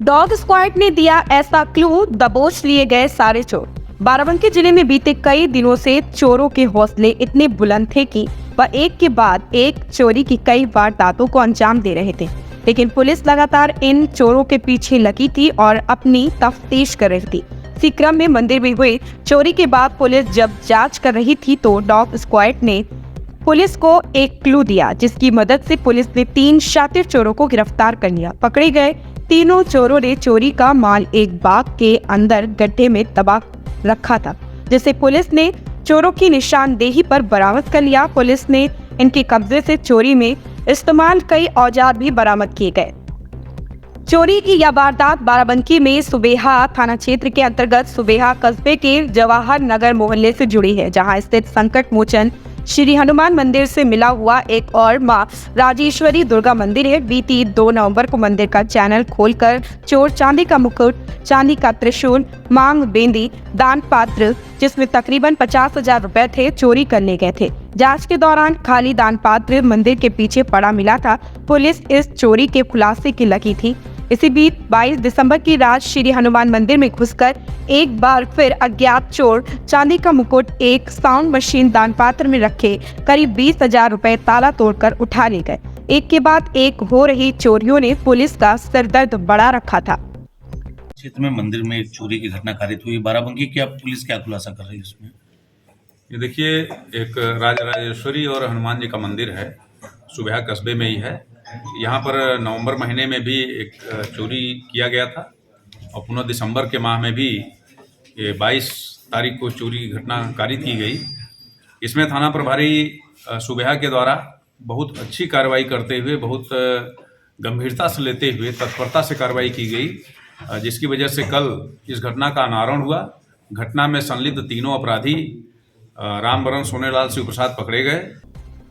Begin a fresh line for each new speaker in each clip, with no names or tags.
Dog squad ने दिया ऐसा क्लू, दबोच लिए गए सारे चोर। बाराबंकी जिले में बीते कई दिनों से चोरों के हौसले इतने बुलंद थे कि वह एक के बाद एक चोरी की कई वारदातों को अंजाम दे रहे थे। लेकिन पुलिस लगातार इन चोरों के पीछे लगी थी और अपनी तफ्तीश कर रही थी। इसी क्रम में मंदिर में हुए चोरी के बाद पुलिस जब जांच कर रही थी तो डॉग स्क्वाड ने पुलिस को एक क्लू दिया, जिसकी मदद से पुलिस ने 3 शातिर चोरों को गिरफ्तार कर लिया। पकड़े गए तीनों चोरों ने चोरी का माल एक बाग के अंदर गड्ढे में दबा रखा था, जिसे पुलिस ने चोरों की निशानदेही पर बरामद कर लिया। पुलिस ने इनके कब्जे से चोरी में इस्तेमाल कई औजार भी बरामद किए गए। चोरी की यह वारदात बाराबंकी में सुबेहा थाना क्षेत्र के अंतर्गत सुबेहा कस्बे के जवाहर नगर मोहल्ले से जुड़ी है, जहां स्थित संकट मोचन श्री हनुमान मंदिर से मिला हुआ एक और मां राजेश्वरी दुर्गा मंदिर है। बीती 2 नवंबर को मंदिर का चैनल खोलकर चोर चांदी का मुकुट, चांदी का त्रिशूल, मांग बेंदी, दान पात्र जिसमें तकरीबन 50,000 रुपए थे, चोरी करने गए थे। जांच के दौरान खाली दान पात्र मंदिर के पीछे पड़ा मिला था। पुलिस इस चोरी के खुलासे की लगी थी। इसी बीच 22 दिसंबर की रात श्री हनुमान मंदिर में घुसकर एक बार फिर अज्ञात चोर चांदी का मुकुट, एक साउंड मशीन दान पात्र में रखे करीब 20,000 रुपए ताला तोड़कर उठा ले गए। एक के बाद एक हो रही चोरियों ने पुलिस का सिरदर्द बढ़ा रखा था।
क्षेत्र में मंदिर में एक चोरी की घटना कारित हुई। बाराबंकी की पुलिस क्या खुलासा कर रही है उसमें?
ये देखिए, एक राजा राजेश्वरी और हनुमान जी का मंदिर है, सुबह कस्बे में ही है। यहाँ पर नवंबर महीने में भी एक चोरी किया गया था और पुनः दिसंबर के माह में भी ये 22 तारीख को चोरी की घटना कारित की गई। इसमें थाना प्रभारी सुबह के द्वारा बहुत अच्छी कार्रवाई करते हुए, बहुत गंभीरता से लेते हुए तत्परता से कार्रवाई की गई, जिसकी वजह से कल इस घटना का अनावरण हुआ। घटना में संलिप्त तीनों अपराधी रामबरन, सोनेलाल, शिव प्रसाद पकड़े गए।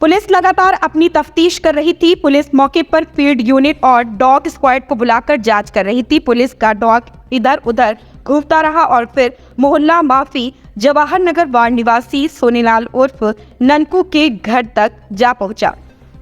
पुलिस लगातार अपनी तफ्तीश कर रही थी। पुलिस मौके पर फील्ड यूनिट और डॉग स्क्वाड को बुलाकर जांच कर रही थी। पुलिस का डॉग इधर उधर घूमता रहा और फिर मोहल्ला माफी जवाहर नगर वार्ड निवासी सोनेलाल उर्फ ननकू के घर तक जा पहुंचा।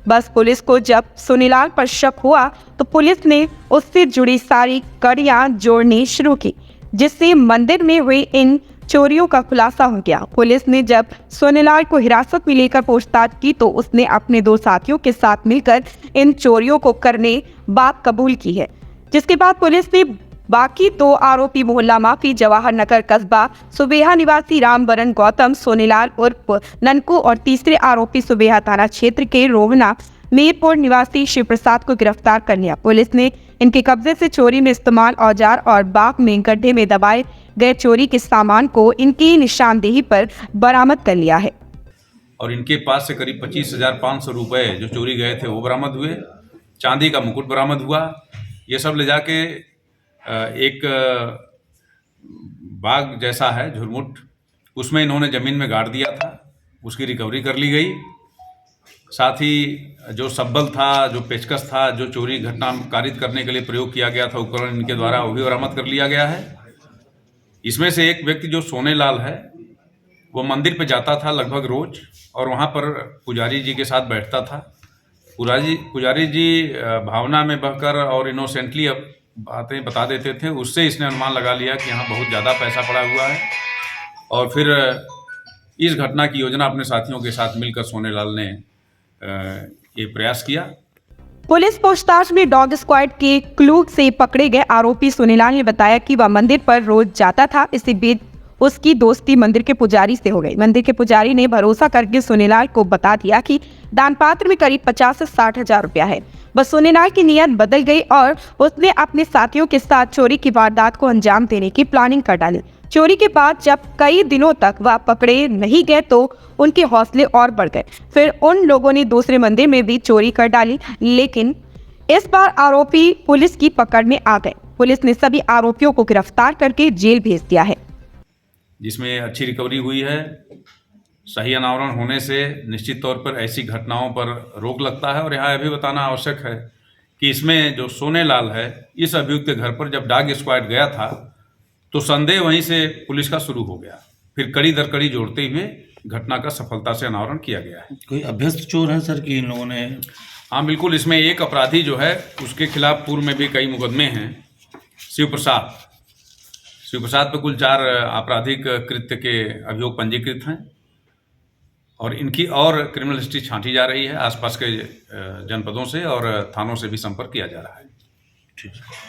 बस पुलिस को जब सोनेलाल पर शक हुआ तो पुलिस ने उससे जुड़ी सारी कड़ियां जोड़नी शुरू की, जिससे मंदिर में हुई इन चोरियों का खुलासा हो गया। पुलिस ने जब सोनेलाल को हिरासत में लेकर पूछताछ की तो उसने अपने 2 साथियों के साथ मिलकर इन चोरियों को करने बात कबूल की है, जिसके बाद पुलिस ने बाकी 2 आरोपी मोहल्ला माफी जवाहर नगर कस्बा सुबेहा निवासी रामबरन गौतम, सोनेलाल उर्फ ननकू और तीसरे आरोपी सुबेहा थाना क्षेत्र के रोहना मीरपुर निवासी शिव प्रसाद को गिरफ्तार कर लिया। पुलिस ने इनके कब्जे से चोरी में इस्तेमाल औजार और बाग में गड्ढे में दबाए गए चोरी के सामान को इनकी निशानदेही पर बरामद कर लिया है।
और इनके पास से करीब 25,500 रुपए जो चोरी गए थे वो बरामद हुए। चांदी का मुकुट बरामद हुआ। ये सब ले जाके एक बाग जैसा है झुरमुट, उसमें इन्होंने ज़मीन में गाड़ दिया था, उसकी रिकवरी कर ली गई। साथ ही जो सब्बल था, जो पेचकस था, जो चोरी घटना कारित करने के लिए प्रयोग किया गया था उपकरण इनके द्वारा, वो भी बरामद कर लिया गया है। इसमें से एक व्यक्ति जो सोनेलाल है वो मंदिर पे जाता था लगभग रोज और वहाँ पर पुजारी जी के साथ बैठता था। पुजारी जी भावना में बहकर और इनोसेंटली अब बातें बता देते थे। उससे इसने अनुमान लगा लिया कि यहाँ बहुत ज़्यादा पैसा पड़ा हुआ है और फिर इस घटना की योजना अपने साथियों के साथ मिलकर सोनेलाल ने ये प्रयास किया।
पुलिस पूछताछ में डॉग स्क्वाड के क्लू से पकड़े गए आरोपी सोनेलाल ने बताया कि वह मंदिर पर रोज जाता था। इसी बीच उसकी दोस्ती मंदिर के पुजारी से हो गई। मंदिर के पुजारी ने भरोसा करके सोनेलाल को बता दिया कि दान पात्र में करीब 50 से 60,000 रुपया है। बस सोनेलाल की नीयत बदल गई और उसने अपने साथियों के साथ चोरी की वारदात को अंजाम देने की प्लानिंग कर डाली। चोरी के बाद जब कई दिनों तक वह पकड़े नहीं गए तो उनके हौसले और बढ़ गए। फिर उन लोगों ने दूसरे मंदिर में भी चोरी कर डाली, लेकिन इस बार आरोपी पुलिस की पकड़ में आ गए। पुलिस ने सभी आरोपियों को गिरफ्तार करके जेल भेज दिया है,
जिसमें अच्छी रिकवरी हुई है। सही अनावरण होने से निश्चित तौर पर ऐसी घटनाओं पर रोक लगता है। और यहाँ यह भी बताना आवश्यक है कि इसमें जो सोनेलाल है, इस अभियुक्त के घर पर जब डॉग स्क्वाड गया था तो संदेह वहीं से पुलिस का शुरू हो गया। फिर कड़ी दर कड़ी जोड़ते हुए घटना का सफलता से अनावरण किया गया है।
कोई अभ्यस्त चोर है सर कि इन लोगों ने?
हाँ बिल्कुल, इसमें एक अपराधी जो है उसके खिलाफ पूर्व में भी कई मुकदमे हैं शिव प्रसाद पर कुल 4 आपराधिक कृत्य के अभियोग पंजीकृत हैं और इनकी और क्रिमिनल हिस्ट्री छांटी जा रही है आसपास के जनपदों से और थानों से भी संपर्क किया जा रहा है।
ठीक है।